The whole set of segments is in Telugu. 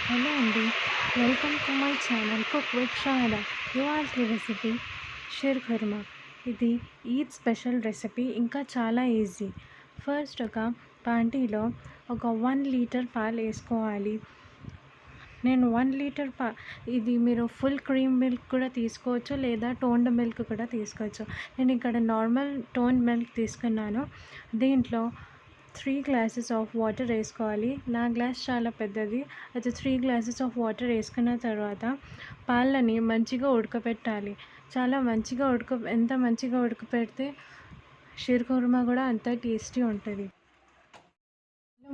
Hello Andy, welcome to my channel Cook with Shahada. ఇవాళ రెసిపీ షీర్ ఖుర్మా. ఇది ఈద్ స్పెషల్ రెసిపీ, ఇంకా చాలా ఈజీ. ఫస్ట్ ఒక పాంటీలో ఒక 1 లీటర్ పాలు వేసుకోవాలి. నేను 1 లీటర్ ఇది మీరు ఫుల్ క్రీమ్ మిల్క్ కూడా తీసుకోవచ్చు, లేదా టోన్డ్ మిల్క్ కూడా తీసుకోవచ్చు. నేను ఇక్కడ నార్మల్ టోన్ మిల్క్ తీసుకున్నాను. దీంట్లో 3 గ్లాసెస్ ఆఫ్ వాటర్ వేసుకోవాలి. నా గ్లాస్ చాలా పెద్దది, అయితే 3 గ్లాసెస్ ఆఫ్ వాటర్ వేసుకున్న తర్వాత పాలని మంచిగా ఉడకపెట్టాలి. చాలా మంచిగా ఎంత మంచిగా ఉడకపెడితే షీర్ కుర్మా కూడా అంత టేస్టీ ఉంటుంది.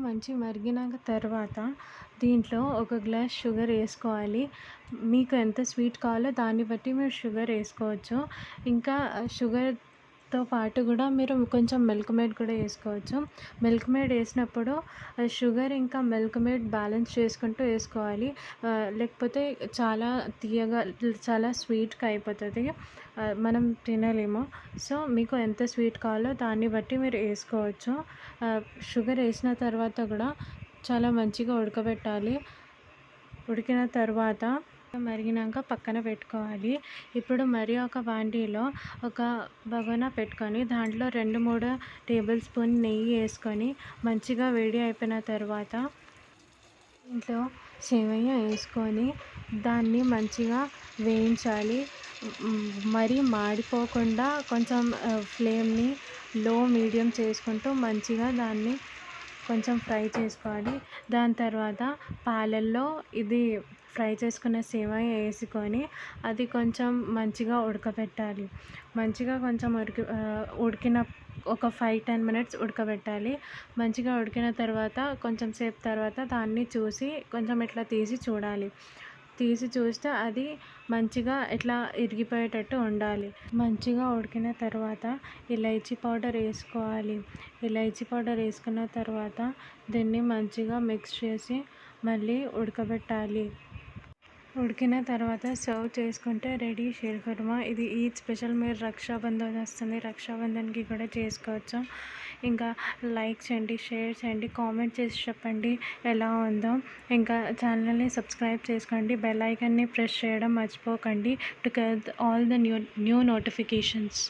మంచి మరిగినాక తర్వాత దీంట్లో ఒక గ్లాస్ షుగర్ వేసుకోవాలి. మీకు ఎంత స్వీట్ కావాలో దాన్ని బట్టి మీరు షుగర్ వేసుకోవచ్చు. ఇంకా షుగర్తో పాటు కూడా మీరు కొంచెం మిల్క్ మేడ్ కూడా వేసుకోవచ్చు. మిల్క్ మేడ్ వేసినప్పుడు షుగర్ ఇంకా మిల్క్ మేడ్ బ్యాలెన్స్ చేసుకుంటూ వేసుకోవాలి. లేకపోతే చాలా తీయగా, చాలా స్వీట్గా అయిపోతుంది, మనం తినలేము. సో మీకు ఎంత స్వీట్ కావాలో దాన్ని బట్టి మీరు వేసుకోవచ్చు. షుగర్ వేసిన తర్వాత కూడా చాలా మంచిగా ఉడకబెట్టాలి. ఉడికిన తర్వాత మరిగినాక పక్కన పెట్టుకోవాలి. ఇప్పుడు మరి ఒక బాండీలో ఒక బగోనా పెట్టుకొని దాంట్లో 2-3 టేబుల్ స్పూన్ నెయ్యి వేసుకొని మంచిగా వేడి అయిపోయిన తర్వాత ఇంట్లో సేవయ్య వేసుకొని దాన్ని మంచిగా వేయించాలి. మరీ మాడిపోకుండా కొంచెం ఫ్లేమ్ని లో మీడియం చేసుకుంటూ మంచిగా దాన్ని కొంచెం ఫ్రై చేసుకోవాలి. దాని తర్వాత పాలల్లో ఇది ఫ్రై చేసుకున్న సేవయ్య వేసుకొని అది కొంచెం మంచిగా ఉడకబెట్టాలి. మంచిగా కొంచెం ఉడికిన ఒక 5-10 మినిట్స్ ఉడకబెట్టాలి. మంచిగా ఉడికిన తర్వాత కొంచెం సేపు తర్వాత దాన్ని చూసి కొంచెం ఇట్లా తీసి చూడాలి. తీసి చూస్తే అది మంచిగా ఇట్లా ఇరిగిపోయేటట్టు ఉండాలి. మంచిగా ఉడికిన తర్వాత ఇలైచీ పౌడర్ వేసుకోవాలి. ఇలైచీ పౌడర్ వేసుకున్న తర్వాత దీన్ని మంచిగా మిక్స్ చేసి మళ్ళీ ఉడకబెట్టాలి. ఉడికిన తర్వాత సర్వ్ చేసుకుంటే రెడీ షీర్ కుర్మా. ఇది ఈద్ స్పెషల్. మీరు రక్షాబంధన్ వస్తుంది, రక్షాబంధన్కి కూడా చేసుకోవచ్చు. ఇంకా లైక్ చేయండి, షేర్ చేయండి, కామెంట్ చేసి చెప్పండి ఎలా ఉందో. ఇంకా ఛానల్ని సబ్స్క్రైబ్ చేసుకోండి, బెల్ ఐకాన్ని ప్రెస్ చేయడం మర్చిపోకండి to get all the new notifications.